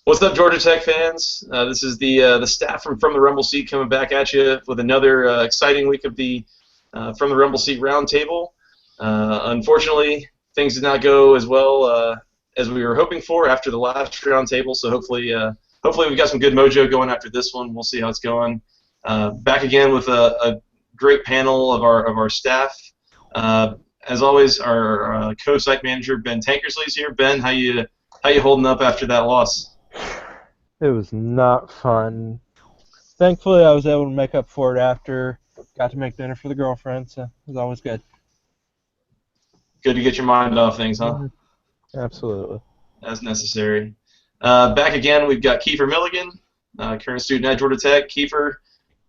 What's up, Georgia Tech fans? This is the staff from the Rumble Seat coming back at you with another exciting week of the From the Rumble Seat Roundtable. Unfortunately, things did not go as well as we were hoping for after the last roundtable. So hopefully we've got some good mojo going after this one. We'll see how it's going. Back again with a great panel of our staff. As always, our co-site manager Ben Tankersley's here. Ben, how you holding up after that loss? It was not fun. Thankfully, I was able to make up for it after. Got to make dinner for the girlfriend, so it was always good. Good to get your mind off things, huh? Absolutely. As necessary. Back again, we've got Kiefer Milligan, current student at Georgia Tech. Kiefer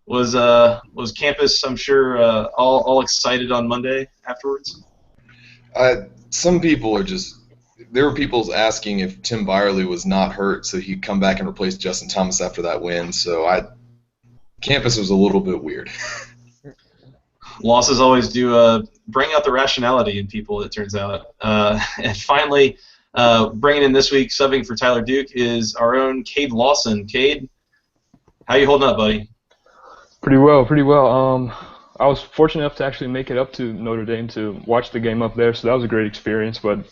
was campus, I'm sure, all excited on Monday afterwards. Some people are just. There were people asking if Tim Byerly was not hurt, so he'd come back and replace Justin Thomas after that win. So campus was a little bit weird. Losses always do bring out the rationality in people, it turns out. And finally, bringing in this week, subbing for Tyler Duke, is our own Cade Lawson. Cade, how you holding up, buddy? Pretty well. I was fortunate enough to actually make it up to Notre Dame to watch the game up there, so that was a great experience, but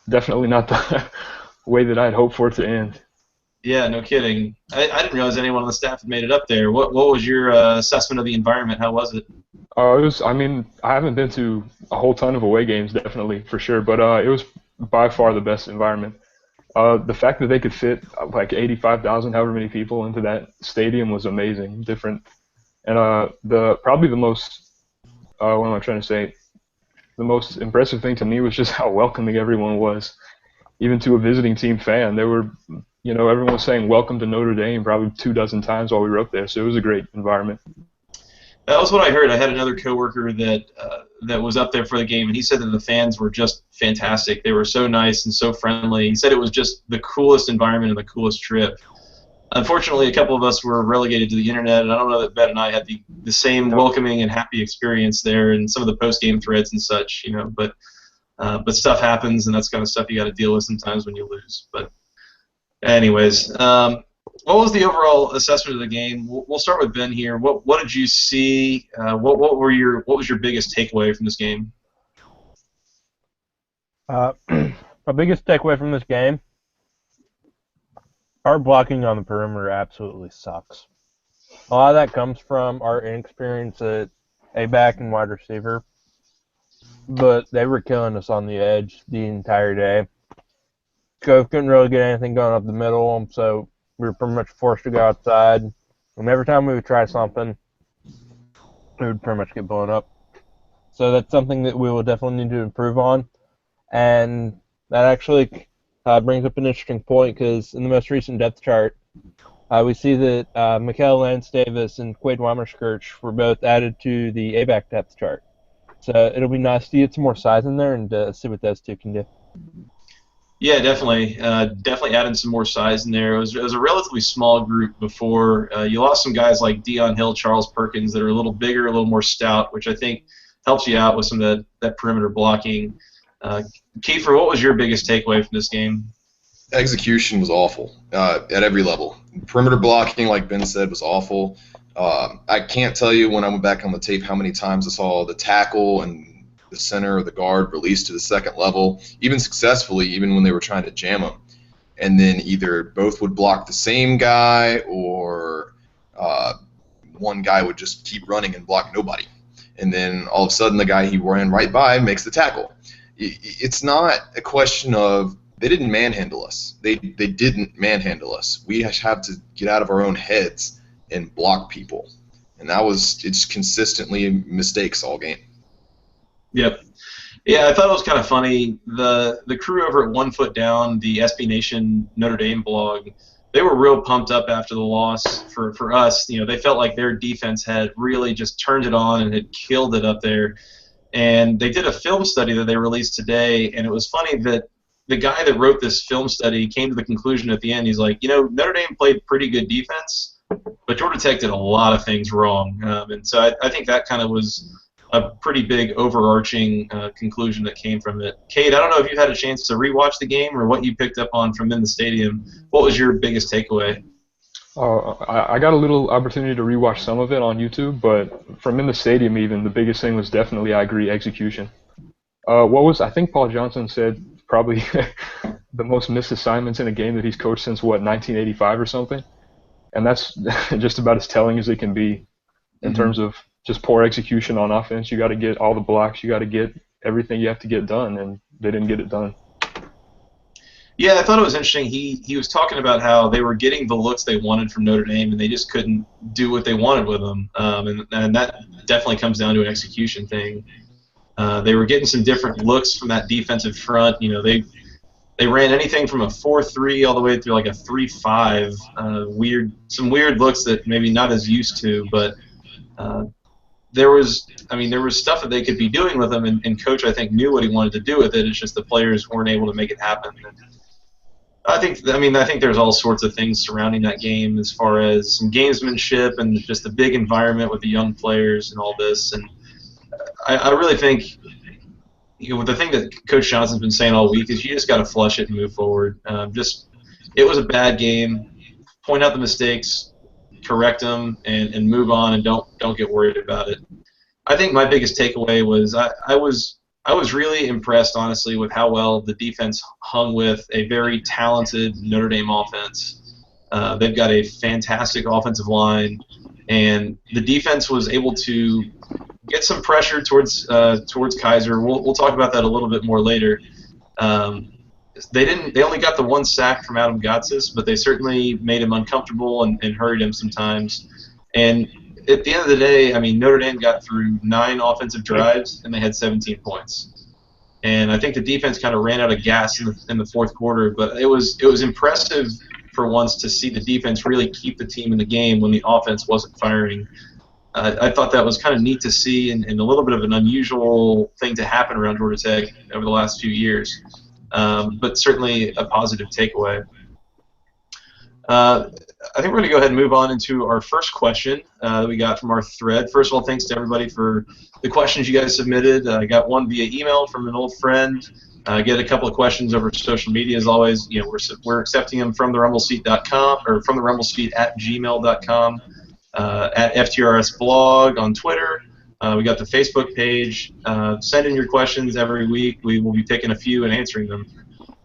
definitely not the way that I had hoped for it to end. Yeah, no kidding. I didn't realize anyone on the staff had made it up there. What was your assessment of the environment? How was it? I haven't been to a whole ton of away games, definitely, for sure, but it was by far the best environment. The fact that they could fit like 85,000, however many people into that stadium was amazing, different. And probably the most, what am I trying to say? The most impressive thing to me was just how welcoming everyone was, even to a visiting team fan. They were, everyone was saying welcome to Notre Dame probably 24 times while we were up there, so it was a great environment. That was what I heard. I had another coworker that was up there for the game, and he said that the fans were just fantastic. They were so nice and so friendly. He said it was just the coolest environment and the coolest trip. Unfortunately, a couple of us were relegated to the internet, and I don't know that Ben and I had the same welcoming and happy experience there in some of the post-game threads and such, But stuff happens, and that's kind of stuff you got to deal with sometimes when you lose. But anyways, what was the overall assessment of the game? We'll start with Ben here. What did you see? What was your biggest takeaway from this game? My biggest takeaway from this game. Our blocking on the perimeter absolutely sucks. A lot of that comes from our inexperience at A-back and wide receiver, but they were killing us on the edge the entire day. Cove couldn't really get anything going up the middle, so we were pretty much forced to go outside. And every time we would try something, we would pretty much get blown up. So that's something that we will definitely need to improve on. And that actually brings up an interesting point, because in the most recent depth chart, we see that Mikael Lance Davis and Quade Weimerskirch were both added to the A-back depth chart. So it'll be nice to get some more size in there and see what those two can do. Yeah, definitely. Definitely adding some more size in there. It was a relatively small group before. You lost some guys like Dion Hill, Charles Perkins that are a little bigger, a little more stout, which I think helps you out with some of that perimeter blocking. Kiefer, what was your biggest takeaway from this game? Execution was awful at every level. Perimeter blocking, like Ben said, was awful. I can't tell you when I went back on the tape how many times I saw the tackle and the center or the guard released to the second level, even successfully, even when they were trying to jam them. And then either both would block the same guy, or one guy would just keep running and block nobody. And then all of a sudden the guy he ran right by makes the tackle. It's not a question of they didn't manhandle us. They didn't manhandle us. We have to get out of our own heads and block people. And it's consistently mistakes all game. Yep. Yeah, I thought it was kind of funny. The crew over at 1 Foot Down, the SB Nation Notre Dame blog, they were real pumped up after the loss for us. They felt like their defense had really just turned it on and had killed it up there. And they did a film study that they released today, and it was funny that the guy that wrote this film study came to the conclusion at the end. He's like, Notre Dame played pretty good defense, but Georgia Tech did a lot of things wrong. And so I think that kind of was a pretty big overarching conclusion that came from it. Kate, I don't know if you had a chance to rewatch the game or what you picked up on from in the stadium. What was your biggest takeaway? I got a little opportunity to rewatch some of it on YouTube, but from in the stadium even, the biggest thing was definitely, I agree, execution. I think Paul Johnson said probably the most missed assignments in a game that he's coached since, 1985 or something? And that's just about as telling as it can be in terms of just poor execution on offense. You got to get all the blocks, you got to get everything you have to get done, and they didn't get it done. Yeah, I thought it was interesting. He was talking about how they were getting the looks they wanted from Notre Dame, and they just couldn't do what they wanted with them. And that definitely comes down to an execution thing. They were getting some different looks from that defensive front. You know, they ran anything from a 4-3 all the way through like a 3-5. Some weird looks that maybe not as used to, but there was stuff that they could be doing with them, and Coach, I think, knew what he wanted to do with it. It's just the players weren't able to make it happen. I think there's all sorts of things surrounding that game as far as some gamesmanship and just the big environment with the young players and all this. And I really think, the thing that Coach Johnson's been saying all week is you just got to flush it and move forward. It was a bad game. Point out the mistakes, correct them, and move on, and don't get worried about it. I think my biggest takeaway was I was really impressed, honestly, with how well the defense hung with a very talented Notre Dame offense. They've got a fantastic offensive line, and the defense was able to get some pressure towards Kaiser. We'll talk about that a little bit more later. They only got the one sack from Adam Gotsis, but they certainly made him uncomfortable and hurried him sometimes. And at the end of the day, I mean, Notre Dame got through 9 offensive drives, and they had 17 points. And I think the defense kind of ran out of gas in the fourth quarter, but it was impressive for once to see the defense really keep the team in the game when the offense wasn't firing. I thought that was kind of neat to see and a little bit of an unusual thing to happen around Georgia Tech over the last few years, but certainly a positive takeaway. I think we're going to go ahead and move on into our first question that we got from our thread. First of all, thanks to everybody for the questions you guys submitted. I got one via email from an old friend. I get a couple of questions over social media as always. You know, we're accepting them from the rumbleseat.com or from the rumbleseat@gmail.com, at FTRS blog on Twitter. We got the Facebook page. Send in your questions every week. We will be picking a few and answering them.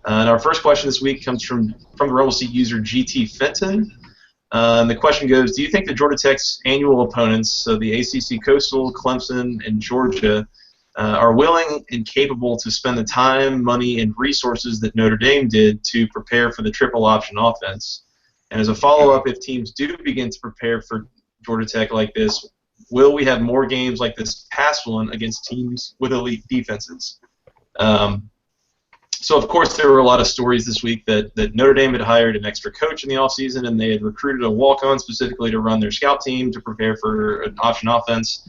And our first question this week comes from the Rumble Seat user GT Fenton. And the question goes, do you think that Georgia Tech's annual opponents, so the ACC Coastal, Clemson, and Georgia, are willing and capable to spend the time, money, and resources that Notre Dame did to prepare for the triple option offense? And as a follow-up, if teams do begin to prepare for Georgia Tech like this, will we have more games like this past one against teams with elite defenses? So, of course, there were a lot of stories this week that Notre Dame had hired an extra coach in the offseason, and they had recruited a walk-on specifically to run their scout team to prepare for an option offense.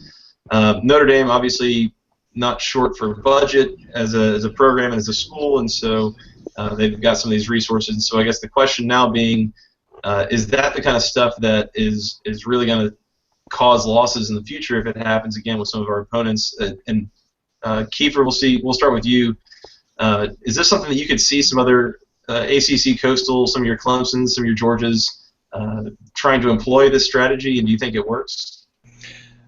Notre Dame, obviously, not short for budget as a program and as a school, and so they've got some of these resources. And so I guess the question now being, is that the kind of stuff that is really going to cause losses in the future if it happens again with some of our opponents? And Kiefer, we'll start with you. Is this something that you could see some other ACC Coastal, some of your Clemsons, some of your Georgias trying to employ this strategy, and do you think it works?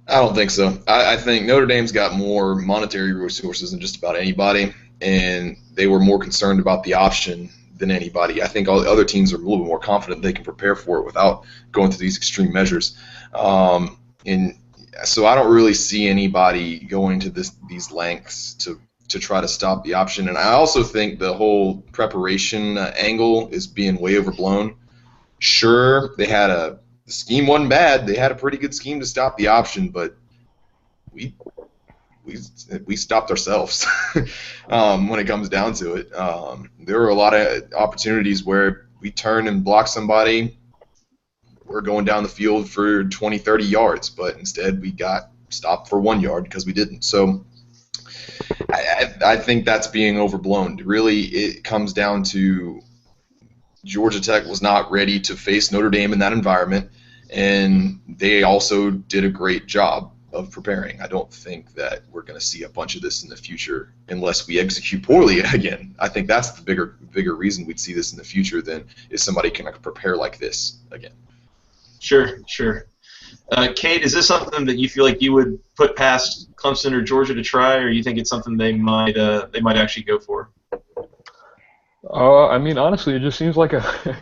I don't think so. I think Notre Dame's got more monetary resources than just about anybody, and they were more concerned about the option than anybody. I think all the other teams are a little bit more confident they can prepare for it without going through these extreme measures. And so I don't really see anybody going to these lengths to try to stop the option. And I also think the whole preparation angle is being way overblown. Sure, the scheme wasn't bad. They had a pretty good scheme to stop the option, but we stopped ourselves when it comes down to it. There were a lot of opportunities where we turn and block somebody. We're going down the field for 20, 30 yards, but instead we got stopped for 1 yard because we didn't. So I think that's being overblown. Really, it comes down to Georgia Tech was not ready to face Notre Dame in that environment, and they also did a great job. of preparing. I don't think that we're going to see a bunch of this in the future unless we execute poorly again. I think that's the bigger reason we'd see this in the future than if somebody can prepare like this again. Sure. Kate, is this something that you feel like you would put past Clemson or Georgia to try, or you think it's something they might actually go for? I mean, honestly, it just seems like a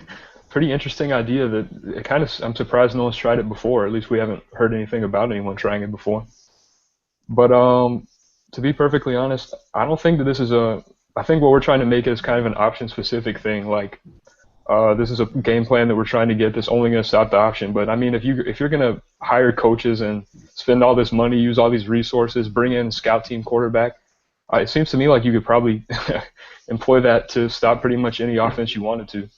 pretty interesting idea that I'm surprised no one's tried it before. At least we haven't heard anything about anyone trying it before. But to be perfectly honest, I don't think that this is I think what we're trying to make is kind of an option-specific thing. Like, this is a game plan that we're trying to get that's only going to stop the option. But I mean, if you're going to hire coaches and spend all this money, use all these resources, bring in scout team quarterback, it seems to me like you could probably employ that to stop pretty much any offense you wanted to.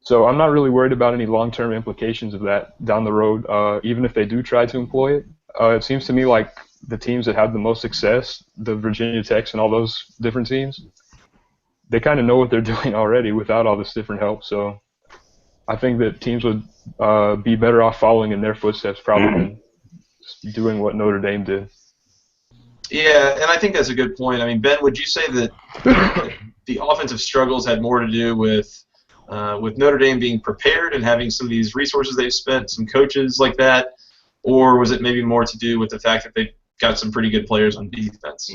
So I'm not really worried about any long-term implications of that down the road, even if they do try to employ it. It seems to me like the teams that have the most success, the Virginia Techs and all those different teams, they kind of know what they're doing already without all this different help. So I think that teams would be better off following in their footsteps probably than doing what Notre Dame did. Yeah, and I think that's a good point. I mean, Ben, would you say that the offensive struggles had more to do with Notre Dame being prepared and having some of these resources they've spent, some coaches like that, or was it maybe more to do with the fact that they've got some pretty good players on defense?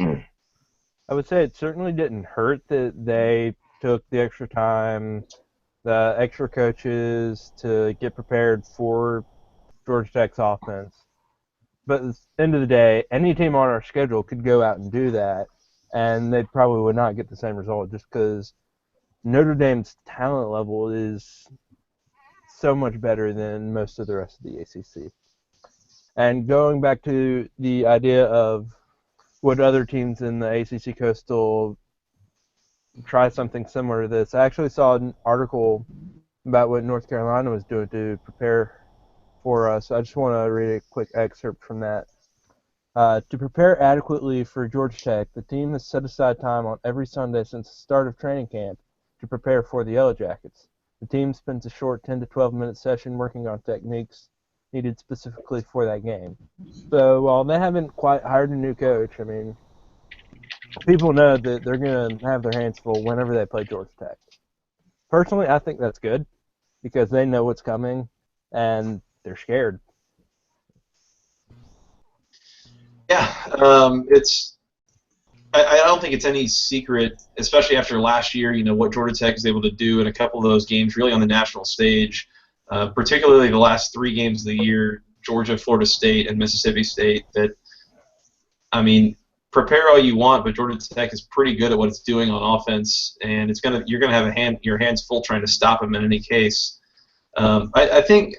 I would say it certainly didn't hurt that they took the extra time, the extra coaches to get prepared for Georgia Tech's offense. But at the end of the day, any team on our schedule could go out and do that, and they probably would not get the same result just because Notre Dame's talent level is so much better than most of the rest of the ACC. And going back to the idea of would other teams in the ACC Coastal try something similar to this, I actually saw an article about what North Carolina was doing to prepare for us. I just want to read a quick excerpt from that. To prepare adequately for Georgia Tech, the team has set aside time on every Sunday since the start of training camp to prepare for the Yellow Jackets. The team spends a short 10 to 12 minute session working on techniques needed specifically for that game. So while they haven't quite hired a new coach, I mean, people know that they're going to have their hands full whenever they play Georgia Tech. Personally, I think that's good because they know what's coming and they're scared. Yeah, I don't think it's any secret, especially after last year, what Georgia Tech is able to do in a couple of those games, really on the national stage, particularly the last 3 games of the year, Georgia, Florida State, and Mississippi State, that, I mean, prepare all you want, but Georgia Tech is pretty good at what it's doing on offense, and you're going to have your hands full trying to stop them in any case. I think,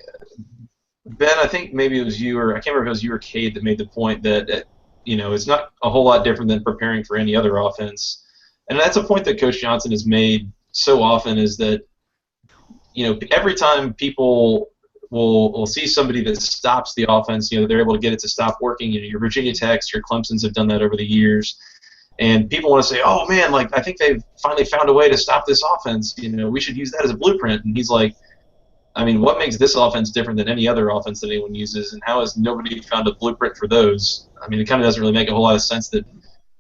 Ben, I think maybe it was you, or I can't remember if it was you or Cade that made the point that it's not a whole lot different than preparing for any other offense. And that's a point that Coach Johnson has made so often, is that, every time people will see somebody that stops the offense, they're able to get it to stop working. Your Virginia Techs, your Clemsons have done that over the years. And people want to say, oh, man, I think they've finally found a way to stop this offense. We should use that as a blueprint. And he's like, I mean, what makes this offense different than any other offense that anyone uses, and how has nobody found a blueprint for those? I mean, it kind of doesn't really make a whole lot of sense that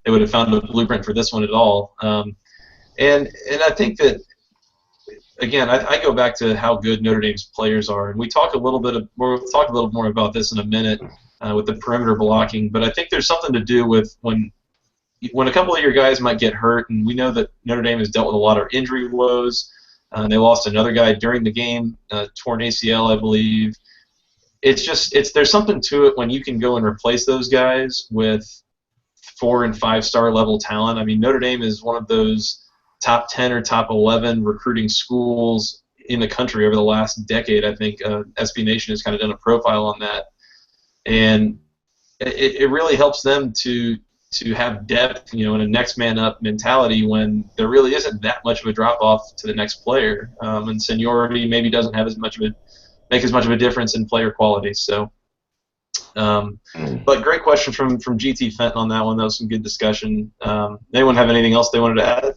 they would have found a blueprint for this one at all. And I think that, again, I go back to how good Notre Dame's players are, and we'll talk a little more about this in a minute with the perimeter blocking. But I think there's something to do with when a couple of your guys might get hurt, and we know that Notre Dame has dealt with a lot of injury woes. They lost another guy during the game, torn ACL, I believe. There's something to it when you can go and replace those guys with 4- and 5-star level talent. I mean, Notre Dame is one of those top 10 or top 11 recruiting schools in the country over the last decade. I think SB Nation has kind of done a profile on that, and it really helps them to have depth, and a next man up mentality when there really isn't that much of a drop off to the next player, and seniority maybe doesn't have make as much of a difference in player quality. So, but great question from GT Fenton on that one. That was some good discussion. Anyone have anything else they wanted to add?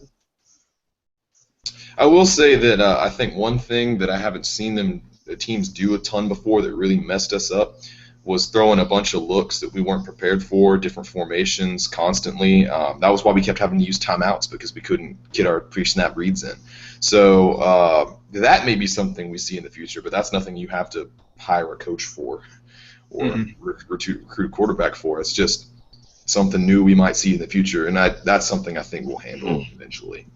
I will say that I think one thing that I haven't seen the teams do a ton before that really messed us up was throwing a bunch of looks that we weren't prepared for, different formations constantly. That was why we kept having to use timeouts, because we couldn't get our pre-snap reads in. So that may be something we see in the future, but that's nothing you have to hire a coach for or recruit a quarterback for. It's just something new we might see in the future, and that's something I think we'll handle eventually.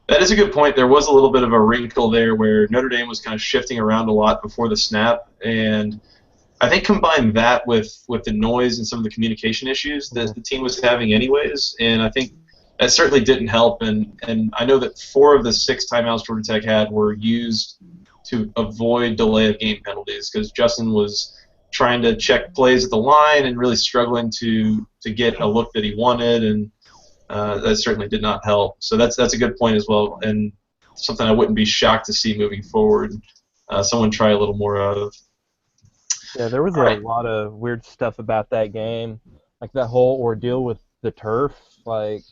That is a good point. There was a little bit of a wrinkle there where Notre Dame was kind of shifting around a lot before the snap, and I think combine that with the noise and some of the communication issues that the team was having anyways, and I think that certainly didn't help. And I know that 4 of the 6 timeouts Georgia Tech had were used to avoid delay of game penalties, because Justin was trying to check plays at the line and really struggling to get a look that he wanted, and that certainly did not help. So that's a good point as well, and something I wouldn't be shocked to see moving forward. Someone try a little more of. Yeah, there was a lot of weird stuff about that game, like that whole ordeal with the turf. Like,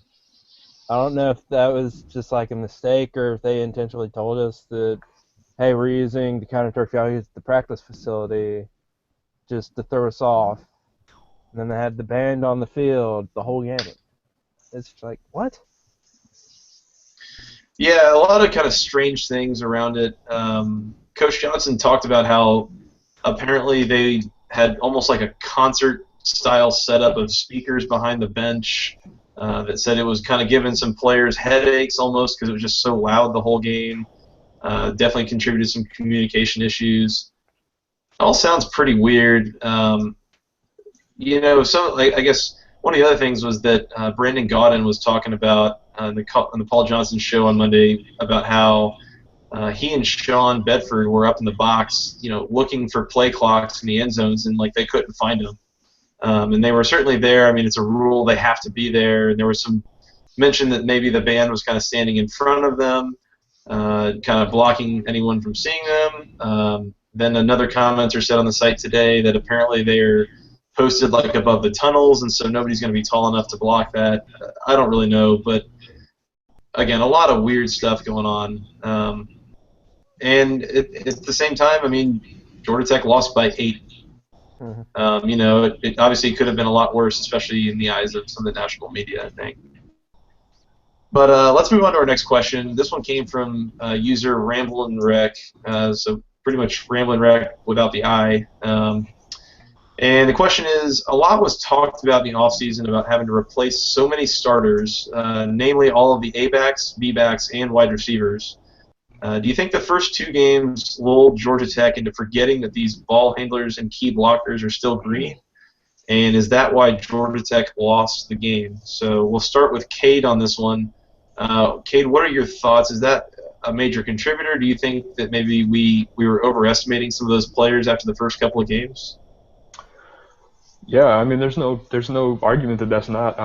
I don't know if that was just like a mistake or if they intentionally told us that, hey, we're using the counter turf y'all use at the practice facility just to throw us off. And then they had the band on the field the whole game. It's like, what? Yeah, a lot of kind of strange things around it. Coach Johnson talked about how apparently they had almost like a concert-style setup of speakers behind the bench that said it was kind of giving some players headaches almost because it was just so loud the whole game. Definitely contributed to some communication issues. It all sounds pretty weird. I guess one of the other things was that Brandon Gaudin was talking about on the Paul Johnson show on Monday about how he and Sean Bedford were up in the box, looking for play clocks in the end zones, and they couldn't find them. And they were certainly there. I mean, it's a rule; they have to be there. And there was some mention that maybe the band was kind of standing in front of them, kind of blocking anyone from seeing them. Then another commenter said on the site today that apparently they're posted above the tunnels, and so nobody's going to be tall enough to block that. I don't really know, but again, a lot of weird stuff going on. And at the same time, I mean, Georgia Tech lost by 8. It obviously could have been a lot worse, especially in the eyes of some of the national media, I think. But let's move on to our next question. This one came from user Ramblin' Rec, so pretty much Ramblin' Rec without the I. And the question is, a lot was talked about in the offseason about having to replace so many starters, namely all of the A-backs, B-backs, and wide receivers. Do you think the first 2 games lulled Georgia Tech into forgetting that these ball handlers and key blockers are still green? And is that why Georgia Tech lost the game? So we'll start with Cade on this one. Cade, what are your thoughts? Is that a major contributor? Do you think that maybe we were overestimating some of those players after the first couple of games? Yeah, I mean, there's no argument that that's not.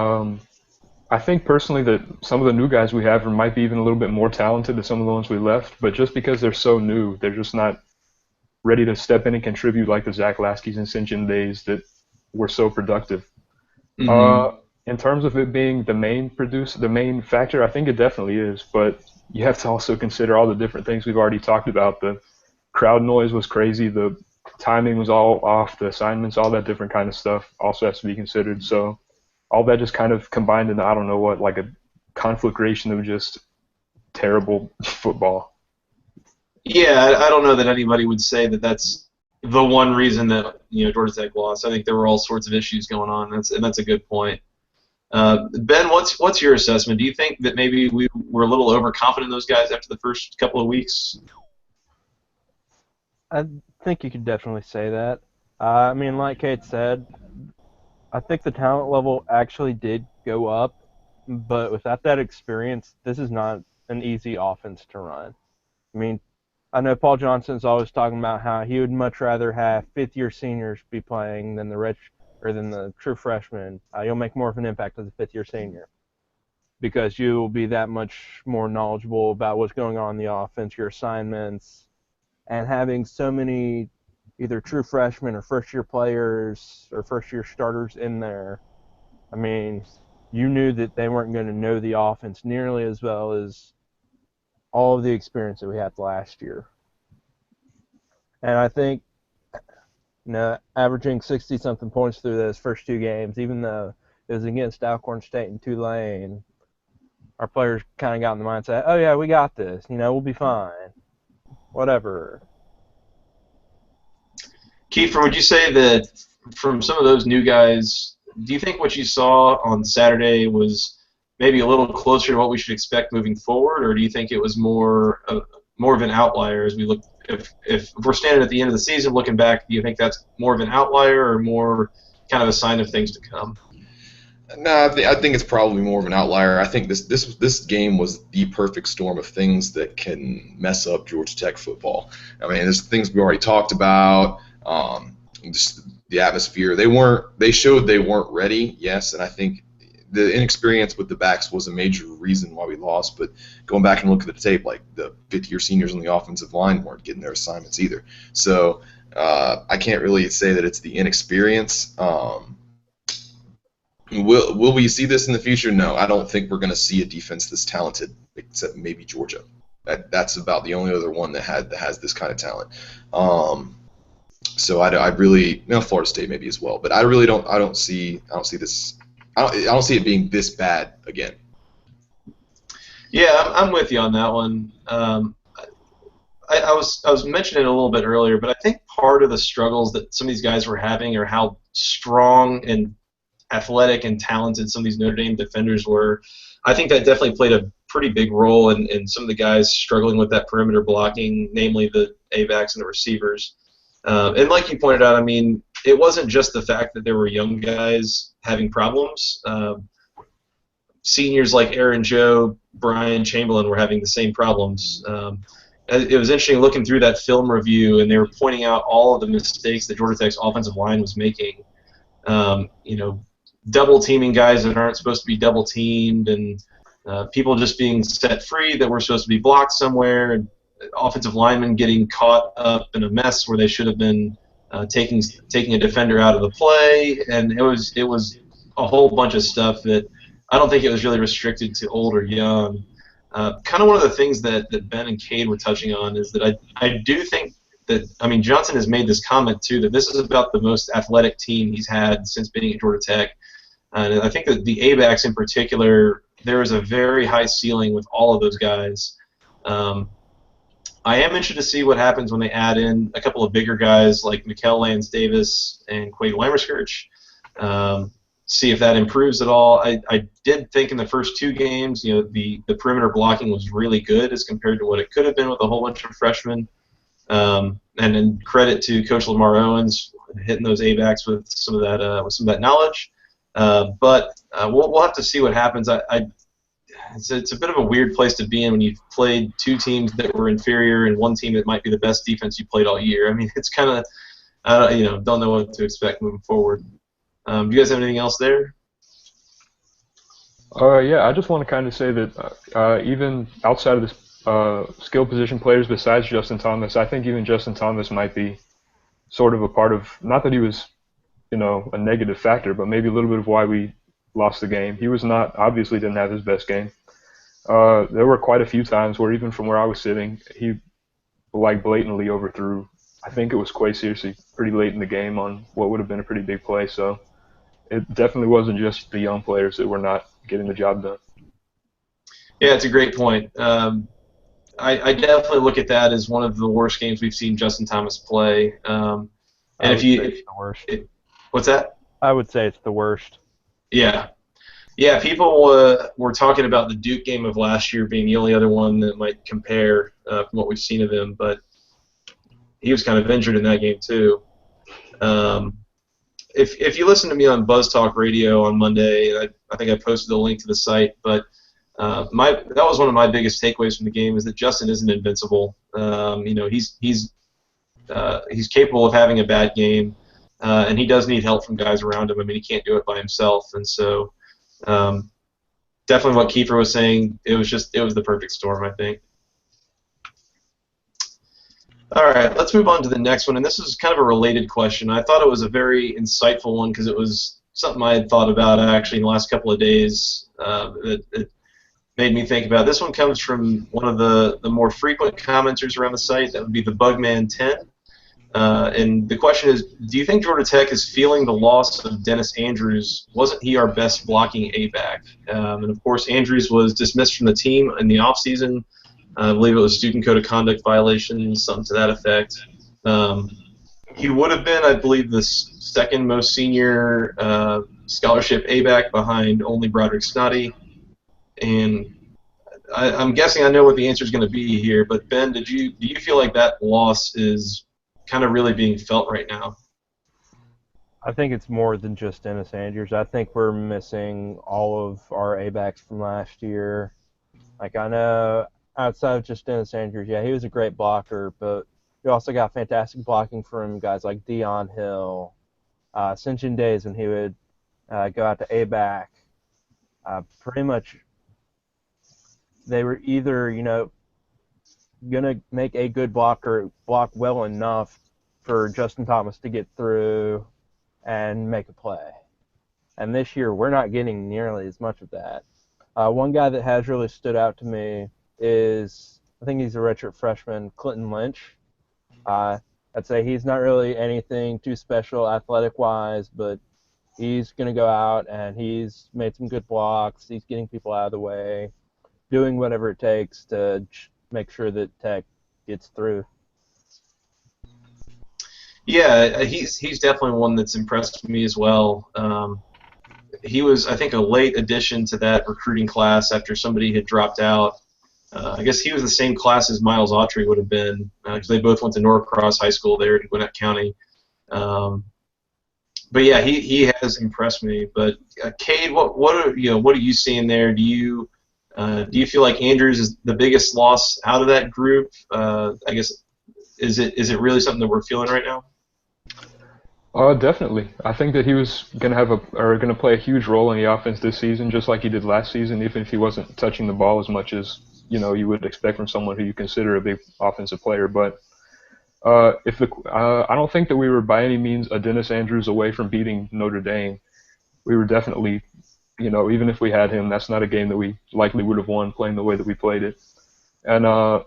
I think personally that some of the new guys we have might be even a little bit more talented than some of the ones we left, but just because they're so new, they're just not ready to step in and contribute like the Zach Laskey's and St. John days that were so productive. In terms of it being the main factor, I think it definitely is, but you have to also consider all the different things we've already talked about. The crowd noise was crazy, the timing was all off, the assignments, all that different kind of stuff also has to be considered. So all that just kind of combined into, I don't know what, like a conflagration of just terrible football. Yeah, I don't know that anybody would say that that's the one reason that Georgia Tech lost. I think there were all sorts of issues going on, and that's a good point. Ben, what's your assessment? Do you think that maybe we were a little overconfident in those guys after the first couple of weeks? I think you could definitely say that. I mean, like Kate said, I think the talent level actually did go up, but without that experience, this is not an easy offense to run. I mean, I know Paul Johnson's always talking about how he would much rather have fifth-year seniors be playing than the true freshmen. You'll make more of an impact as a fifth-year senior because you will be that much more knowledgeable about what's going on in the offense, your assignments, and having so many either true freshmen or first-year players or first-year starters in there. I mean, you knew that they weren't going to know the offense nearly as well as all of the experience that we had last year. And I think Averaging 60-something points through those first 2 games, even though it was against Alcorn State and Tulane. Our players kind of got in the mindset, oh, yeah, we got this. We'll be fine. Whatever. Kiefer, would you say that from some of those new guys, do you think what you saw on Saturday was maybe a little closer to what we should expect moving forward, or do you think it was more of an outlier as we look? If we're standing at the end of the season looking back, do you think that's more of an outlier or more kind of a sign of things to come? No, I think it's probably more of an outlier. I think this game was the perfect storm of things that can mess up Georgia Tech football. I mean, there's things we already talked about. Just the atmosphere. They showed they weren't ready. Yes, and I think the inexperience with the backs was a major reason why we lost. But going back and looking at the tape, like the fifth-year seniors on the offensive line weren't getting their assignments either. So I can't really say that it's the inexperience. Will we see this in the future? No, I don't think we're going to see a defense this talented, except maybe Georgia. That's about the only other one that has this kind of talent. So I really, Florida State maybe as well, but I really don't see this. I don't see it being this bad again. Yeah, I'm with you on that one. I was mentioning it a little bit earlier, but I think part of the struggles that some of these guys were having are how strong and athletic and talented some of these Notre Dame defenders were. I think that definitely played a pretty big role in some of the guys struggling with that perimeter blocking, namely the A-backs and the receivers. And like you pointed out, I mean, it wasn't just the fact that there were young guys having problems. Seniors like Aaron Joe, Brian Chamberlain were having the same problems. It was interesting looking through that film review, and they were pointing out all of the mistakes that Georgia Tech's offensive line was making. Double teaming guys that aren't supposed to be double teamed, and people just being set free that were supposed to be blocked somewhere, and offensive linemen getting caught up in a mess where they should have been taking a defender out of the play, and it was a whole bunch of stuff that I don't think it was really restricted to old or young. Kind of one of the things that Ben and Cade were touching on is that I do think that, I mean, Johnson has made this comment too, that this is about the most athletic team he's had since being at Georgia Tech. And I think that the A-backs in particular, there is a very high ceiling with all of those guys. I am interested to see what happens when they add in a couple of bigger guys like Mikkel Lance-Davis and Quade Weimerskirch. See if that improves at all. I did think in the first 2 games, the perimeter blocking was really good as compared to what it could have been with a whole bunch of freshmen. And then credit to Coach Lamar Owens hitting those A-backs with some of that knowledge. But we'll have to see what happens. It's a bit of a weird place to be in when you've played 2 teams that were inferior and 1 team that might be the best defense you played all year. I mean, it's kind of don't know what to expect moving forward. Do you guys have anything else there? Yeah, I just want to kind of say that even outside of this skill position players besides Justin Thomas, I think even Justin Thomas might be sort of a part of, not that he was, a negative factor, but maybe a little bit of why we lost the game. He was obviously didn't have his best game. There were quite a few times where even from where I was sitting, he blatantly overthrew. I think it was Quay Searcy pretty late in the game on what would have been a pretty big play. So it definitely wasn't just the young players that were not getting the job done. Yeah, it's a great point. I definitely look at that as one of the worst games we've seen Justin Thomas play. And it's the worst. What's that? I would say it's the worst. Yeah. Yeah, people were talking about the Duke game of last year being the only other one that might compare from what we've seen of him, but he was kind of injured in that game too. If you listen to me on Buzz Talk Radio on Monday, I think I posted the link to the site, but that was one of my biggest takeaways from the game is that Justin isn't invincible. He's capable of having a bad game, and he does need help from guys around him. I mean, he can't do it by himself, and so definitely what Kiefer was saying. It was the perfect storm, I think. All right, let's move on to the next one, and this is kind of a related question. I thought it was a very insightful one because it was something I had thought about actually in the last couple of days. It made me think about. This one comes from one of the more frequent commenters around the site. That would be the Bugman 10. And the question is, do you think Georgia Tech is feeling the loss of Dennis Andrews? Wasn't he our best blocking A-back? And, of course, Andrews was dismissed from the team in the offseason. I believe it was student code of conduct violations, something to that effect. He would have been, I believe, the second most senior scholarship A-back behind only Broderick Snoddy. And I'm guessing I know what the answer is going to be here, but Ben, do you feel like that loss is kind of really being felt right now? I think it's more than just Dennis Andrews. I think we're missing all of our A-backs from last year. Like, I know outside of just Dennis Andrews, yeah, he was a great blocker, but we also got fantastic blocking from guys like Dion Hill, Ascension Days when he would go out to A-back. Pretty much they were either, going to make a good blocker block well enough for Justin Thomas to get through and make a play. And this year, we're not getting nearly as much of that. One guy that has really stood out to me is, I think he's a redshirt freshman, Clinton Lynch. I'd say he's not really anything too special athletic-wise, but he's going to go out and he's made some good blocks. He's getting people out of the way, doing whatever it takes to make sure that Tech gets through. Yeah, he's definitely one that's impressed me as well. He was, I think, a late addition to that recruiting class after somebody had dropped out. I guess he was the same class as Miles Autry would have been, because they both went to Norcross High School there in Gwinnett County. But yeah, he has impressed me. But Cade, what are you seeing there? Do you feel like Andrews is the biggest loss out of that group? I guess is it really something that we're feeling right now? Definitely. I think that he was going to play a huge role in the offense this season, just like he did last season, even if he wasn't touching the ball as much as you would expect from someone who you consider a big offensive player. But I don't think that we were by any means a Dennis Andrews away from beating Notre Dame. We were definitely, even if we had him, that's not a game that we likely would have won playing the way that we played it. And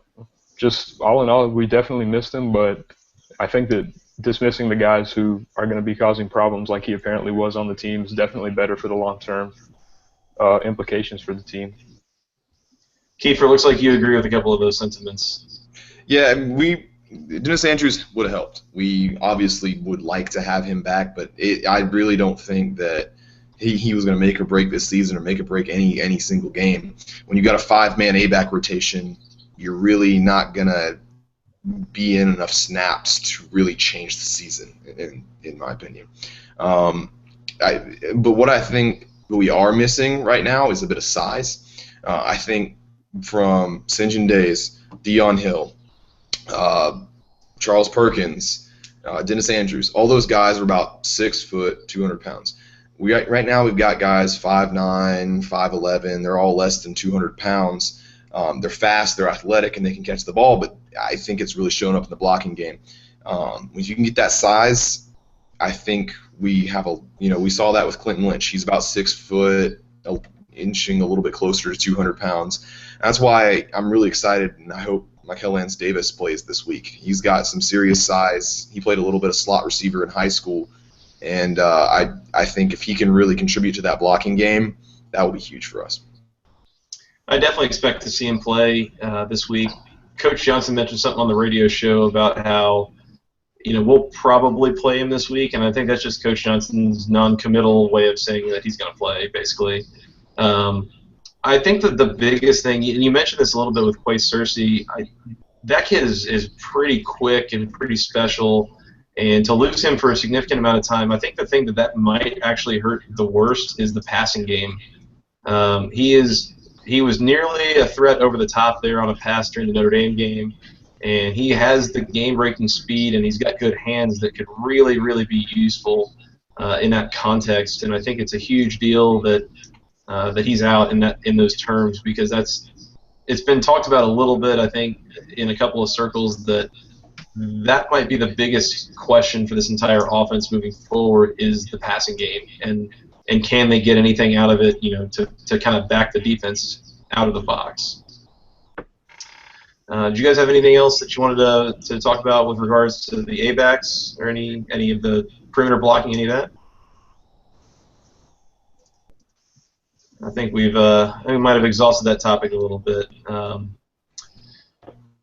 just all in all, we definitely missed him, but I think that dismissing the guys who are going to be causing problems like he apparently was on the team is definitely better for the long-term implications for the team. Kiefer, looks like you agree with a couple of those sentiments. Yeah, Dennis Andrews would have helped. We obviously would like to have him back, but I really don't think that he was going to make or break this season or make or break any single game. When you got a 5-man A-back rotation, you're really not going to be in enough snaps to really change the season, in my opinion. But what I think we are missing right now is a bit of size. I think from St. John Days, Dion Hill, Charles Perkins, Dennis Andrews, all those guys are about 6 foot, 200 pounds. Right now we've got guys 5'9", 5'11". They're all less than 200 pounds. They're fast, they're athletic, and they can catch the ball, but I think it's really shown up in the blocking game. When you can get that size, I think we have we saw that with Clinton Lynch. He's about 6 foot, inching a little bit closer to 200 pounds. That's why I'm really excited, and I hope Michael Lance Davis plays this week. He's got some serious size. He played a little bit of slot receiver in high school, and I think if he can really contribute to that blocking game, that will be huge for us. I definitely expect to see him play this week. Coach Johnson mentioned something on the radio show about how, we'll probably play him this week, and I think that's just Coach Johnson's non-committal way of saying that he's going to play, basically. I think that the biggest thing, and you mentioned this a little bit with Quay Searcy, that kid is pretty quick and pretty special, and to lose him for a significant amount of time, I think the thing that might actually hurt the worst is the passing game. He was nearly a threat over the top there on a pass during the Notre Dame game, and he has the game-breaking speed, and he's got good hands that could really, really be useful in that context. And I think it's a huge deal that he's out in those terms, because it's been talked about a little bit, I think, in a couple of circles, that might be the biggest question for this entire offense moving forward is the passing game, and can they get anything out of it, to kind of back the defense out of the box. Do you guys have anything else that you wanted to talk about with regards to the A-backs or any of the perimeter blocking, any of that? I think we might have exhausted that topic a little bit.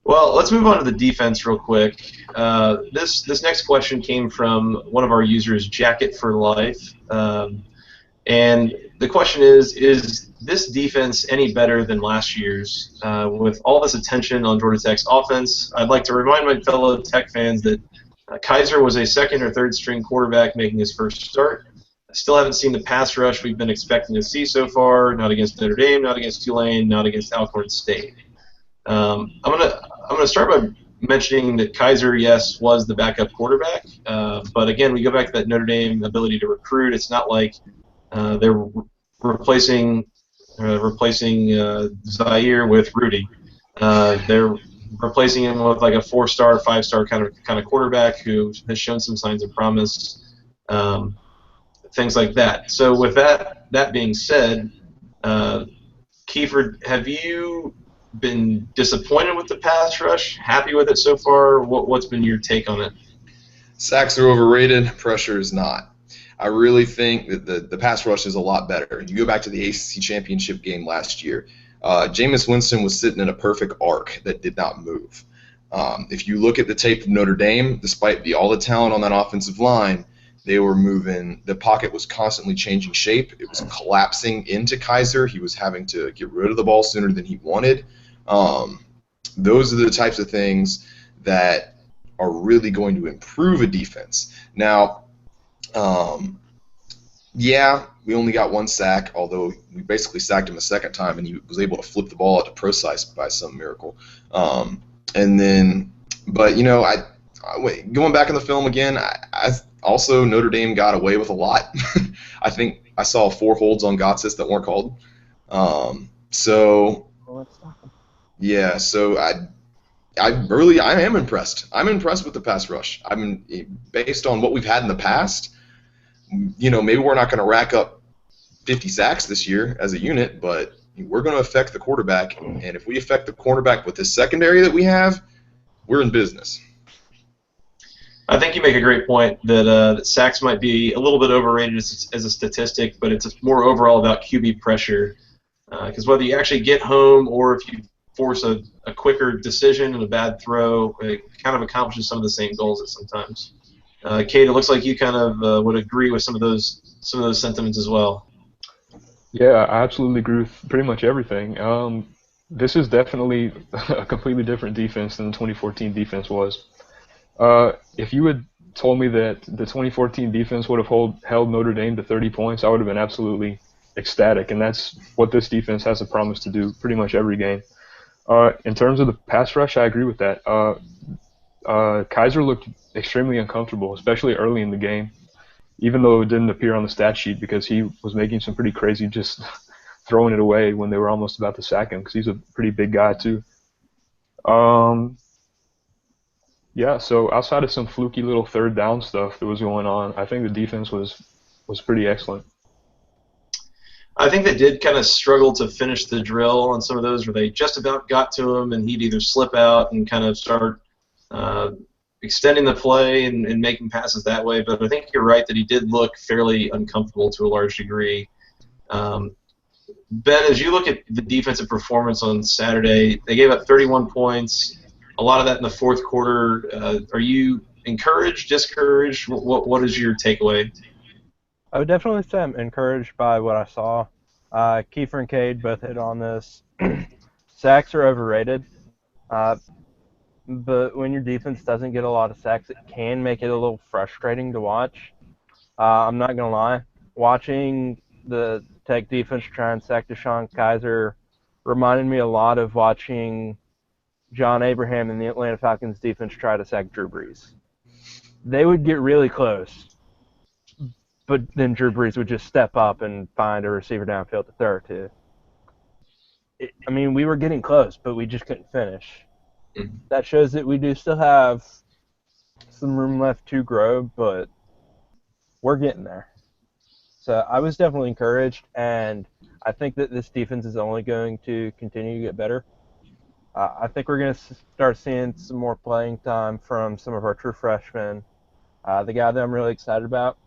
Well, let's move on to the defense real quick. This next question came from one of our users, Jacket for Life, and the question is this defense any better than last year's? With all this attention on Georgia Tech's offense, I'd like to remind my fellow Tech fans that Kaiser was a second or third string quarterback making his first start. I still haven't seen the pass rush we've been expecting to see so far, not against Notre Dame, not against Tulane, not against Alcorn State. I'm gonna start by mentioning that Kaiser, yes, was the backup quarterback, but again, we go back to that Notre Dame ability to recruit. It's not like they're replacing Zaire with Rudy. They're replacing him with like a 4-star, 5-star kind of quarterback who has shown some signs of promise, things like that. So with that being said, Kiefer, have you been disappointed with the pass rush? Happy with it so far? What's been your take on it? Sacks are overrated. Pressure is not. I really think that the pass rush is a lot better. You go back to the ACC championship game last year. Jameis Winston was sitting in a perfect arc that did not move. If you look at the tape of Notre Dame, despite all the talent on that offensive line, they were moving. The pocket was constantly changing shape. It was collapsing into Kaiser. He was having to get rid of the ball sooner than he wanted. Those are the types of things that are really going to improve a defense. Now, yeah, we only got 1 sack, although we basically sacked him a second time, and he was able to flip the ball out to Procise by some miracle. And then, but you know, going back in the film again, I also Notre Dame got away with a lot. I think I saw 4 holds on Gotsis that weren't called. So yeah, so I am impressed. I'm impressed with the pass rush. I mean, based on what we've had in the past, you know, maybe we're not going to rack up 50 sacks this year as a unit, but we're going to affect the quarterback. And if we affect the quarterback with the secondary that we have, we're in business. I think you make a great point that sacks might be a little bit overrated as a statistic, but it's more overall about QB pressure. Because whether you actually get home or if you force a quicker decision and a bad throw, it kind of accomplishes some of the same goals at sometimes. Kate, it looks like you kind of would agree with some of those sentiments as well. Yeah, I absolutely agree with pretty much everything. This is definitely a completely different defense than the 2014 defense was. If you had told me that the 2014 defense would have held Notre Dame to 30 points, I would have been absolutely ecstatic, and that's what this defense has a promise to do pretty much every game. In terms of the pass rush, I agree with that. Kaiser looked extremely uncomfortable, especially early in the game, even though it didn't appear on the stat sheet because he was making some pretty crazy just throwing it away when they were almost about to sack him because he's a pretty big guy too. Yeah, so outside of some fluky little third down stuff that was going on, I think the defense was pretty excellent. I think they did kind of struggle to finish the drill on some of those where they just about got to him and he'd either slip out and kind of start extending the play and making passes that way. But I think you're right that he did look fairly uncomfortable to a large degree. Ben, as you look at the defensive performance on Saturday, they gave up 31 points, a lot of that in the fourth quarter. Are you encouraged, discouraged? What is your takeaway? I would definitely say I'm encouraged by what I saw. Kiefer and Cade both hit on this. Sacks are overrated, but when your defense doesn't get a lot of sacks, it can make it a little frustrating to watch. I'm not going to lie. Watching the Tech defense try and sack Deshaun Kaiser reminded me a lot of watching John Abraham and the Atlanta Falcons defense try to sack Drew Brees. They would get really close, but then Drew Brees would just step up and find a receiver downfield to throw it to. I mean, we were getting close, but we just couldn't finish. That shows that we do still have some room left to grow, but we're getting there. So I was definitely encouraged, and I think that this defense is only going to continue to get better. I think we're going to start seeing some more playing time from some of our true freshmen. The guy that I'm really excited about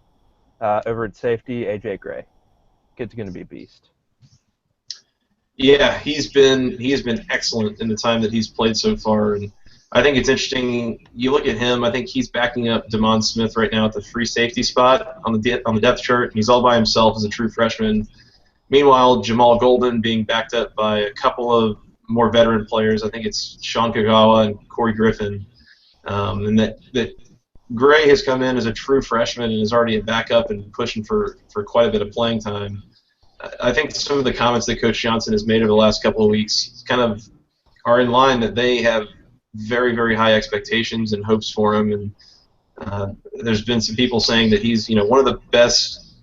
over at safety, AJ Gray. Kid's going to be a beast. Yeah, he has been excellent in the time that he's played so far, and I think it's interesting. You look at him. I think he's backing up Damon Smith right now at the free safety spot on the depth chart. He's all by himself as a true freshman. Meanwhile, Jamal Golden being backed up by a couple of more veteran players. I think it's Sean Kagawa and Corey Griffin, and that Gray has come in as a true freshman and is already a backup and pushing for quite a bit of playing time. I think some of the comments that Coach Johnson has made over the last couple of weeks kind of are in line that they have very, very high expectations and hopes for him. And there's been some people saying that he's one of the best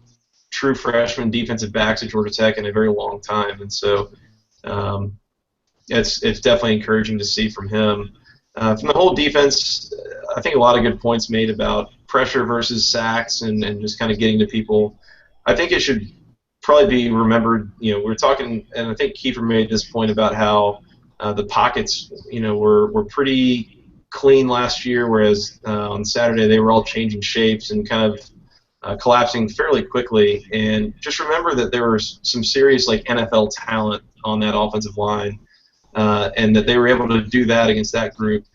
true freshman defensive backs at Georgia Tech in a very long time. And so it's definitely encouraging to see from him. From the whole defense, I think a lot of good points made about pressure versus sacks and just kind of getting to people. I think it should probably be remembered, we're talking, and I think Kiefer made this point about how the pockets, were pretty clean last year, whereas on Saturday they were all changing shapes and kind of collapsing fairly quickly. And just remember that there was some serious NFL talent on that offensive line, and that they were able to do that against that group.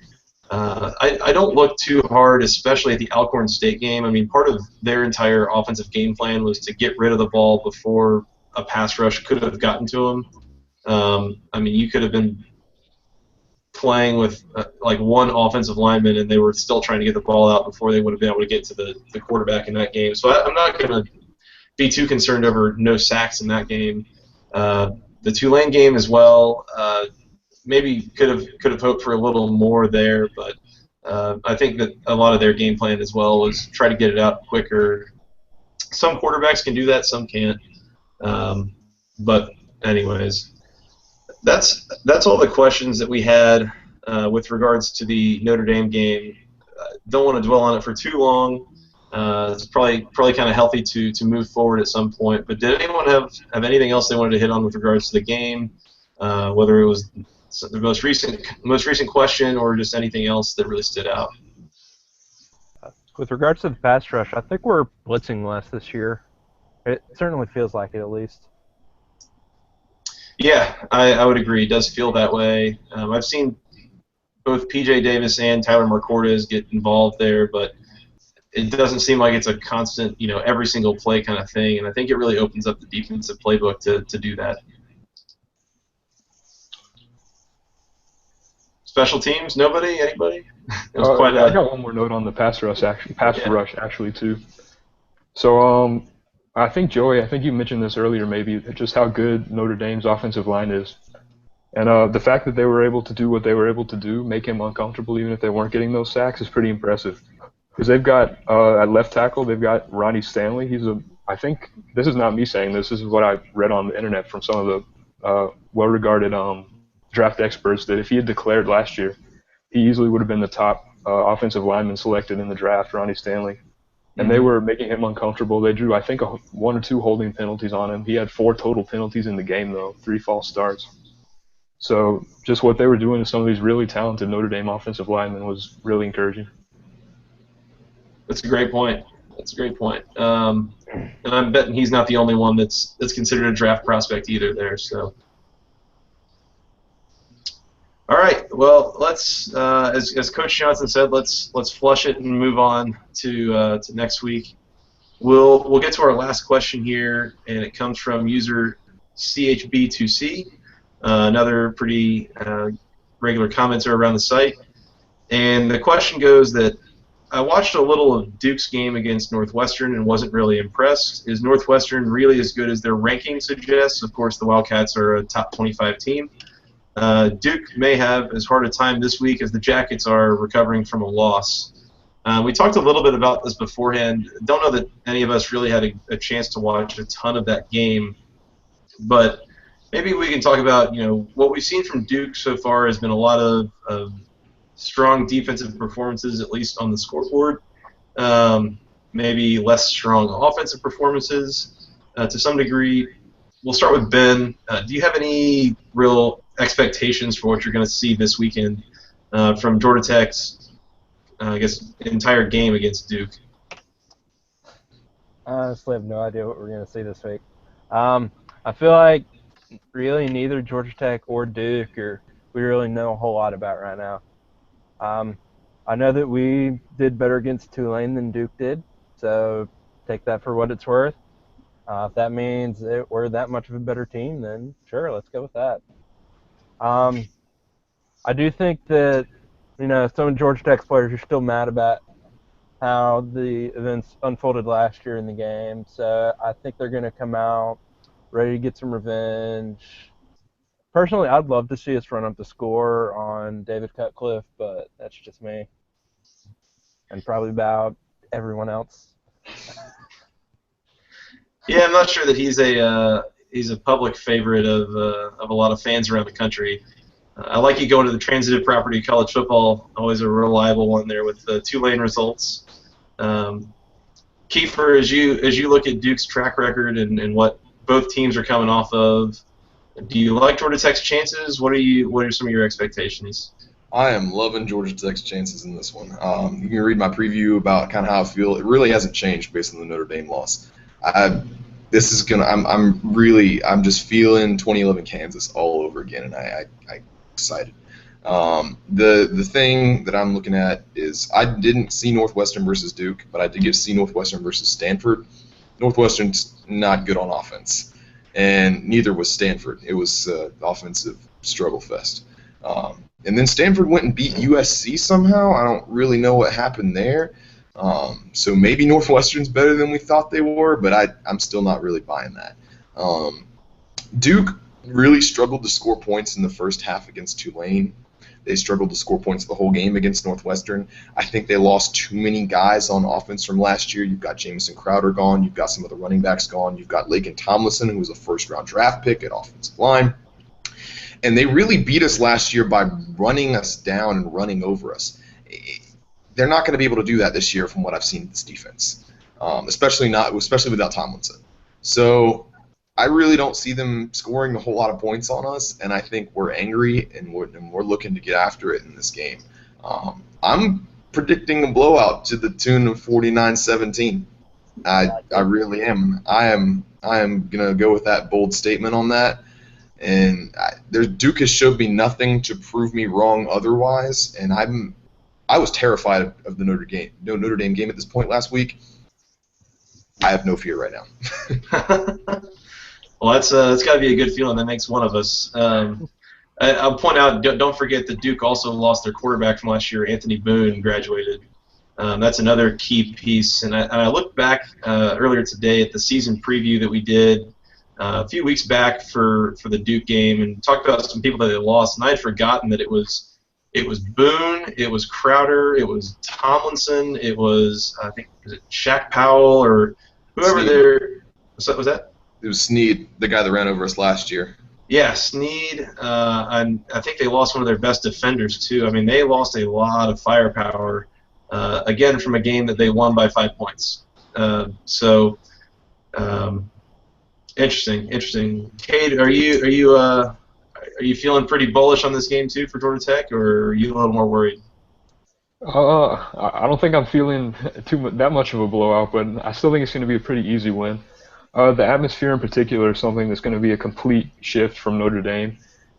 I don't look too hard, especially at the Alcorn State game. I mean, part of their entire offensive game plan was to get rid of the ball before a pass rush could have gotten to them. I mean, you could have been playing with one offensive lineman, and they were still trying to get the ball out before they would have been able to get to the quarterback in that game. So I'm not going to be too concerned over no sacks in that game. The Tulane game as well. Maybe could have hoped for a little more there, but I think that a lot of their game plan as well was try to get it out quicker. Some quarterbacks can do that, some can't. But anyways, that's all the questions that we had with regards to the Notre Dame game. Don't want to dwell on it for too long. It's probably kind of healthy to move forward at some point. But did anyone have anything else they wanted to hit on with regards to the game, whether it was the most recent question or just anything else that really stood out? With regards to the pass rush, I think we're blitzing less this year. It certainly feels like it, at least. Yeah, I would agree. It does feel that way. I've seen both P.J. Davis and Tyler Marcordes get involved there, but it doesn't seem like it's a constant, every single play kind of thing, and I think it really opens up the defensive playbook to do that. Special teams? Nobody? Anybody? It was I got one more note on the pass rush actually too. So I think Joey, you mentioned this earlier, maybe just how good Notre Dame's offensive line is, and the fact that they were able to do what they were able to do, make him uncomfortable even if they weren't getting those sacks, is pretty impressive. Because they've got at left tackle, they've got Ronnie Stanley. I think this is not me saying this. This is what I read on the internet from some of the well-regarded draft experts, that if he had declared last year, he easily would have been the top offensive lineman selected in the draft, Ronnie Stanley. And they were making him uncomfortable. They drew, I think, 1 or 2 holding penalties on him. He had 4 total penalties in the game, though, 3 false starts. So just what they were doing to some of these really talented Notre Dame offensive linemen was really encouraging. That's a great point. And I'm betting he's not the only one that's considered a draft prospect either there. So, all right. Well, let's as Coach Johnson said, let's flush it and move on to next week. We'll get to our last question here, and it comes from user CHB2C, another pretty regular commenter around the site. And the question goes that I watched a little of Duke's game against Northwestern and wasn't really impressed. Is Northwestern really as good as their ranking suggests? Of course, the Wildcats are a top 25 team. Duke may have as hard a time this week as the Jackets are recovering from a loss. We talked a little bit about this beforehand. Don't know that any of us really had a chance to watch a ton of that game, but maybe we can talk about, what we've seen from Duke so far has been a lot of strong defensive performances, at least on the scoreboard. Maybe less strong offensive performances to some degree. We'll start with Ben. Do you have any real expectations for what you're going to see this weekend from Georgia Tech's, I guess, entire game against Duke? I honestly have no idea what we're going to see this week. I feel like really neither Georgia Tech or Duke we really know a whole lot about right now. I know that we did better against Tulane than Duke did, so take that for what it's worth. If that means that we're that much of a better team, then sure, let's go with that. I do think that, some of Georgia Tech's players are still mad about how the events unfolded last year in the game, so I think they're going to come out ready to get some revenge. Personally, I'd love to see us run up the score on David Cutcliffe, but that's just me. And probably about everyone else. Yeah, I'm not sure that he's a public favorite of a lot of fans around the country. I like you going to the transitive property of college football, always a reliable one there with the Tulane results. Kiefer, as you look at Duke's track record and what both teams are coming off of, do you like Georgia Tech's chances? What are some of your expectations? I am loving Georgia Tech's chances in this one. You can read my preview about kind of how I feel. It really hasn't changed based on the Notre Dame loss. I'm just feeling 2011 Kansas all over again, and I'm excited. The thing that I'm looking at is I didn't see Northwestern versus Duke, but I did get to see Northwestern versus Stanford. Northwestern's not good on offense, and neither was Stanford. It was offensive struggle fest. And then Stanford went and beat USC somehow. I don't really know what happened there. So maybe Northwestern's better than we thought they were, but I'm still not really buying that. Duke really struggled to score points in the first half against Tulane. They struggled to score points the whole game against Northwestern. I think they lost too many guys on offense from last year. You've got Jamison Crowder gone. You've got some of the running backs gone. You've got Laken Tomlinson, who was a first-round draft pick at offensive line. And they really beat us last year by running us down and running over us. They're not going to be able to do that this year from what I've seen in this defense, especially without Tomlinson. So I really don't see them scoring a whole lot of points on us, and I think we're angry and we're looking to get after it in this game. I'm predicting a blowout to the tune of 49-17. I really am. I am going to go with that bold statement on that. And Duke has showed me nothing to prove me wrong otherwise, and I was terrified of the Notre Dame game at this point last week. I have no fear right now. Well, that's got to be a good feeling. That makes one of us. I'll point out, don't forget that Duke also lost their quarterback from last year. Anthony Boone graduated. That's another key piece. And I looked back earlier today at the season preview that we did a few weeks back for the Duke game and talked about some people that they lost. And I had forgotten that it was Boone, it was Crowder, it was Tomlinson, it was, I think, was it Shaq Powell or whoever there. Was that? It was Snead, the guy that ran over us last year. Yeah, Snead. And I think they lost one of their best defenders, too. I mean, they lost a lot of firepower, again, from a game that they won by 5 points. Interesting. Cade, are you feeling pretty bullish on this game, too, for Georgia Tech, or are you a little more worried? I don't think I'm feeling that much of a blowout, but I still think it's going to be a pretty easy win. The atmosphere in particular is something that's going to be a complete shift from Notre Dame,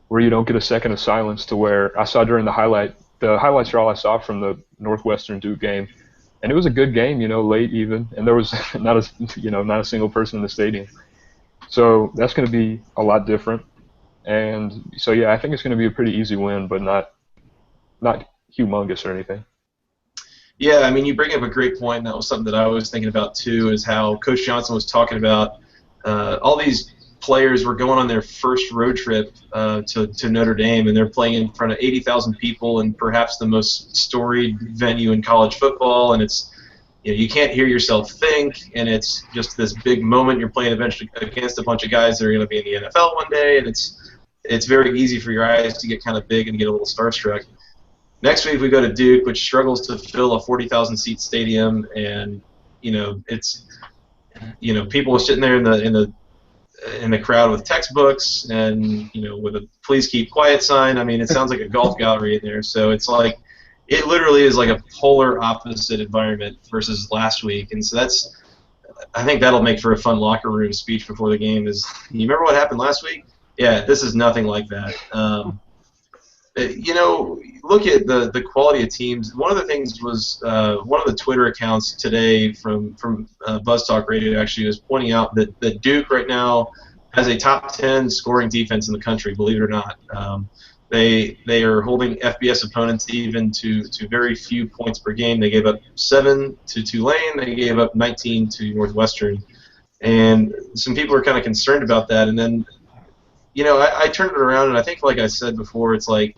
where you don't get a second of silence to where I saw during the highlights are all I saw from the Northwestern Duke game. And it was a good game, late even, and there was not a single person in the stadium. So that's going to be a lot different. And so, yeah, I think it's going to be a pretty easy win, but not humongous or anything. Yeah, I mean, you bring up a great point, and that was something that I was thinking about, too, is how Coach Johnson was talking about all these players were going on their first road trip to Notre Dame, and they're playing in front of 80,000 people in perhaps the most storied venue in college football, and it's you can't hear yourself think, and it's just this big moment. You're playing eventually against a bunch of guys that are going to be in the NFL one day, and it's very easy for your eyes to get kind of big and get a little starstruck. Next week we go to Duke, which struggles to fill a 40,000-seat stadium, and it's people are sitting there in the in the crowd with textbooks and with a "please keep quiet" sign. I mean, it sounds like a golf gallery in there. So it's like it literally is like a polar opposite environment versus last week, and so I think that'll make for a fun locker room speech before the game. You remember what happened last week? Yeah, this is nothing like that. Look at the quality of teams. One of the things was one of the Twitter accounts today from Buzz Talk Radio actually was pointing out that Duke right now has a top 10 scoring defense in the country, believe it or not. They are holding FBS opponents even to very few points per game. They gave up 7 to Tulane. They gave up 19 to Northwestern. And some people are kind of concerned about that. And then, I turned it around, and I think, like I said before, it's like,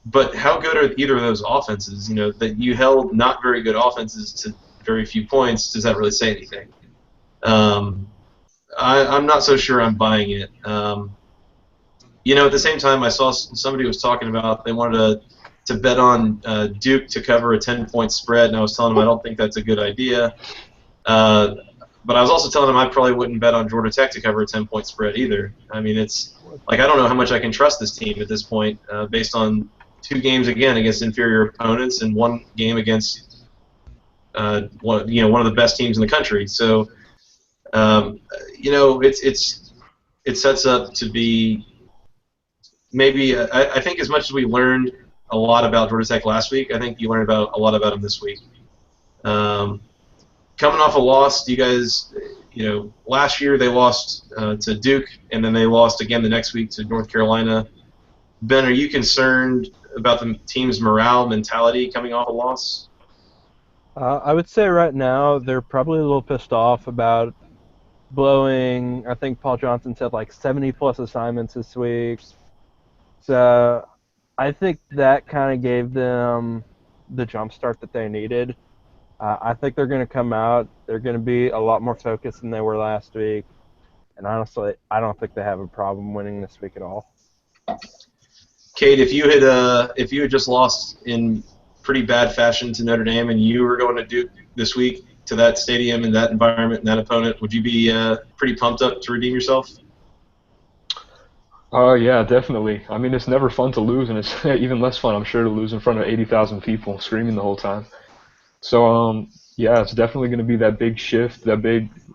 but how good are either of those offenses? That you held not very good offenses to very few points. Does that really say anything? I'm not so sure I'm buying it. At the same time, I saw somebody was talking about they wanted to bet on Duke to cover a 10-point spread, and I was telling them I don't think that's a good idea. But I was also telling them I probably wouldn't bet on Georgia Tech to cover a 10-point spread either. I mean, it's like I don't know how much I can trust this team at this point based on 2 games again against inferior opponents and 1 game against one of the best teams in the country. So it sets up to be maybe I think as much as we learned a lot about Georgia Tech last week, I think you learned a lot about them this week. Coming off a loss, you guys, last year they lost to Duke, and then they lost again the next week to North Carolina. Ben, are you concerned about the team's morale, mentality coming off a loss? I would say right now they're probably a little pissed off about blowing, I think Paul Johnson said like 70-plus assignments this week. So I think that kind of gave them the jump start that they needed. I think they're going to come out. They're going to be a lot more focused than they were last week. And honestly, I don't think they have a problem winning this week at all. Kate, if you had just lost in pretty bad fashion to Notre Dame and you were going to Duke this week to that stadium and that environment and that opponent, would you be pretty pumped up to redeem yourself? Yeah, definitely. I mean, it's never fun to lose, and it's even less fun, I'm sure, to lose in front of 80,000 people screaming the whole time. So, yeah, it's definitely going to be that big shift, this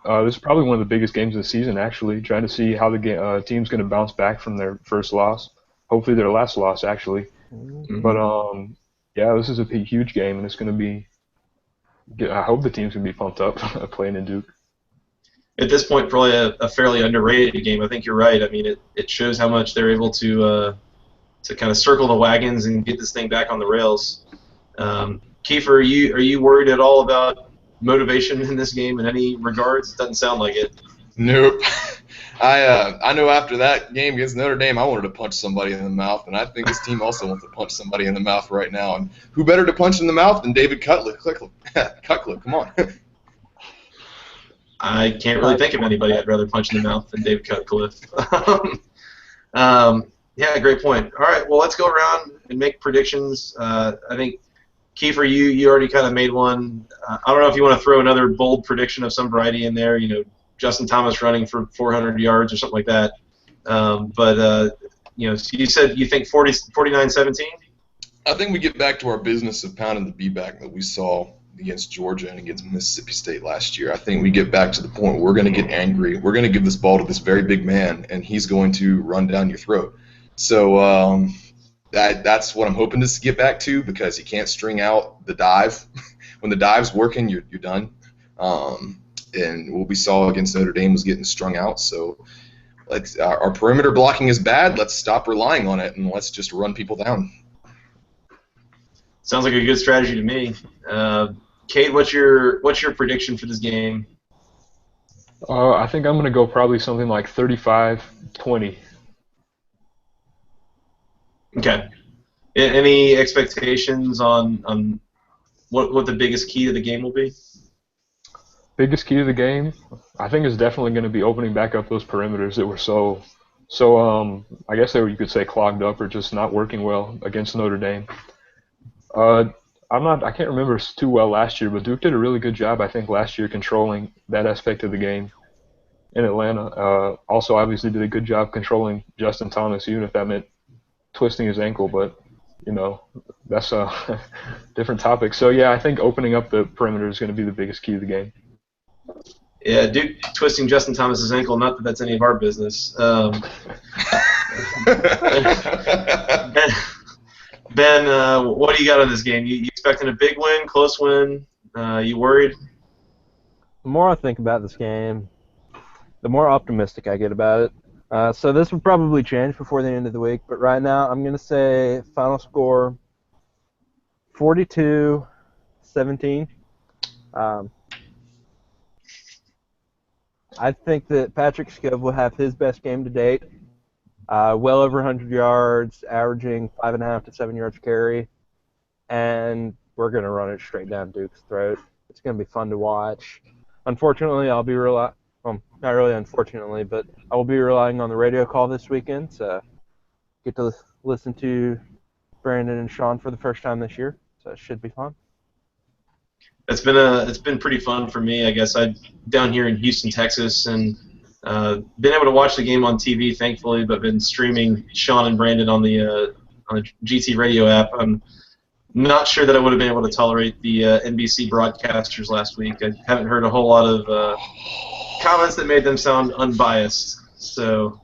is probably one of the biggest games of the season, actually, trying to see how the team's going to bounce back from their first loss, hopefully their last loss, actually. Mm-hmm. But, yeah, this is a huge game, and it's going to be – I hope the team's going to be pumped up playing in Duke. At this point, probably a fairly underrated game. I think you're right. I mean, it shows how much they're able to kind of circle the wagons and get this thing back on the rails. Kiefer, are you worried at all about motivation in this game in any regards? It doesn't sound like it. Nope. I know after that game against Notre Dame, I wanted to punch somebody in the mouth, and I think this team also wants to punch somebody in the mouth right now. And who better to punch in the mouth than David Cutcliffe? Cutcliffe, come on. I can't really think of anybody I'd rather punch in the mouth than David Cutcliffe. Yeah, great point. All right, well, let's go around and make predictions. I think, Kiefer, you already kind of made one. I don't know if you want to throw another bold prediction of some variety in there, Justin Thomas running for 400 yards or something like that. So you said you think 49-17? I think we get back to our business of pounding the beatback that we saw against Georgia and against Mississippi State last year. I think we get back to the point where we're going to get angry. We're going to give this ball to this very big man, and he's going to run down your throat. So that's what I'm hoping to get back to, because you can't string out the dive. When the dive's working, you're done. And what we saw against Notre Dame was getting strung out. So our perimeter blocking is bad. Let's stop relying on it, and let's just run people down. Sounds like a good strategy to me. Kate, what's your prediction for this game? I think I'm going to go probably something like 35-20. Okay. Any expectations on what the biggest key to the game will be? Biggest key to the game, I think, is definitely going to be opening back up those perimeters that were so I guess you could say clogged up or just not working well against Notre Dame. I can't remember too well last year, but Duke did a really good job, I think, last year controlling that aspect of the game. in Atlanta. Also, obviously, did a good job controlling Justin Thomas, even if that meant twisting his ankle. But that's a different topic. So yeah, I think opening up the perimeter is going to be the biggest key to the game. Yeah, Duke twisting Justin Thomas's ankle. Not that that's any of our business. Ben, what do you got on this game? You expecting a big win, close win? You worried? The more I think about this game, the more optimistic I get about it. So this will probably change before the end of the week, but right now I'm going to say final score 42-17. I think that Patrick Skov will have his best game to date. Well over 100 yards, averaging 5.5 to 7 yards carry, and we're going to run it straight down Duke's throat. It's going to be fun to watch. Unfortunately, I'll be not really unfortunately, but I will be relying on the radio call this weekend, so get to listen to Brandon and Sean for the first time this year, so it should be fun. It's been pretty fun for me. I guess I'm down here in Houston, Texas, and been able to watch the game on TV, thankfully, but been streaming Sean and Brandon on the GT Radio app. I'm not sure that I would have been able to tolerate the NBC broadcasters last week. I haven't heard a whole lot of comments that made them sound unbiased. So,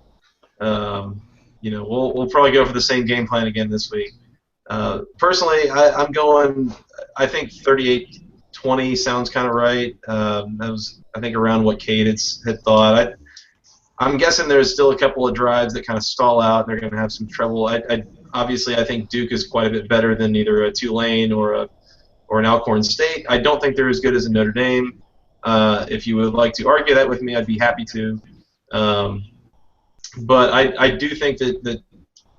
we'll probably go for the same game plan again this week. Personally, I'm going. I think 38-20 sounds kind of right. That was, I think, around what Cade had thought. I'm guessing there's still a couple of drives that kind of stall out, and they're going to have some trouble. Obviously, I think Duke is quite a bit better than either a Tulane or an Alcorn State. I don't think they're as good as a Notre Dame. If you would like to argue that with me, I'd be happy to. But I do think that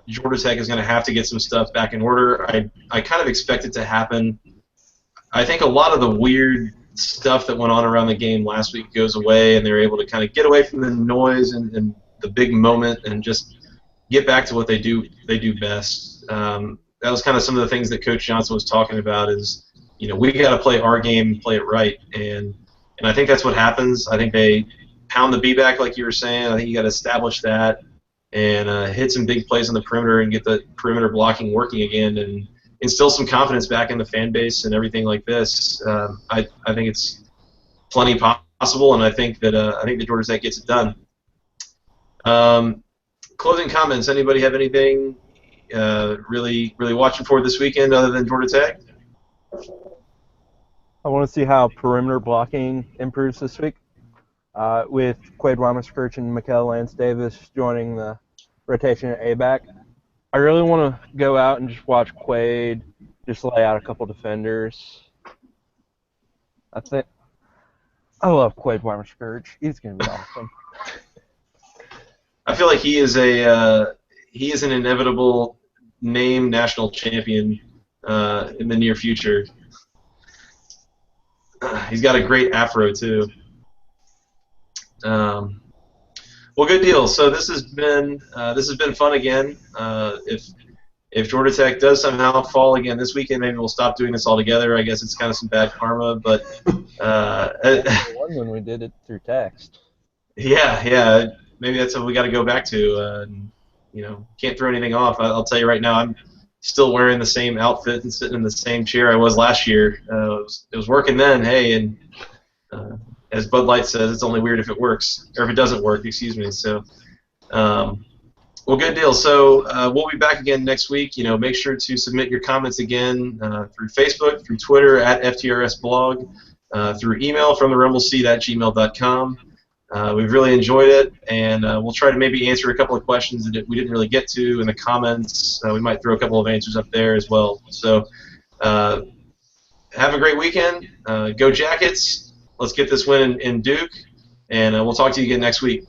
Georgia Tech is going to have to get some stuff back in order. I kind of expect it to happen. I think a lot of the weird stuff that went on around the game last week goes away, and they're able to kind of get away from the noise and the big moment and just get back to what they do best. That was kind of some of the things that Coach Johnson was talking about is, we got to play our game, play it right, and I think that's what happens. I think they pound the B-back like you were saying. I think you got to establish that and hit some big plays on the perimeter and get the perimeter blocking working again and instill some confidence back in the fan base and everything like this. I think it's plenty possible, and I think that Georgia Tech gets it done. Closing comments. Anybody have anything really watching for this weekend other than Georgia Tech? I want to see how perimeter blocking improves this week with Quade Weimerskirch and Mikael Lance Davis joining the rotation at A-back. I really want to go out and just watch Quade just lay out a couple defenders. I love Quade Weimerskirch. He's going to be awesome. I feel like he is an inevitable named national champion in the near future. He's got a great afro too. Well, good deal. So this has been fun again. If Georgia Tech does somehow fall again this weekend, maybe we'll stop doing this altogether. I guess it's kind of some bad karma, but when we did it through text. Yeah. Maybe that's what we got to go back to. Can't throw anything off. I'll tell you right now, I'm still wearing the same outfit and sitting in the same chair I was last year. It was working then. Hey, and as Bud Light says, it's only weird if it works, or if it doesn't work, excuse me. So, well, good deal. So we'll be back again next week. Make sure to submit your comments again through Facebook, through Twitter at FTRS blog, through email from therumbleseat@gmail.com. We've really enjoyed it, and we'll try to maybe answer a couple of questions that we didn't really get to in the comments. We might throw a couple of answers up there as well. So have a great weekend. Go Jackets. Let's get this win in Duke, and we'll talk to you again next week.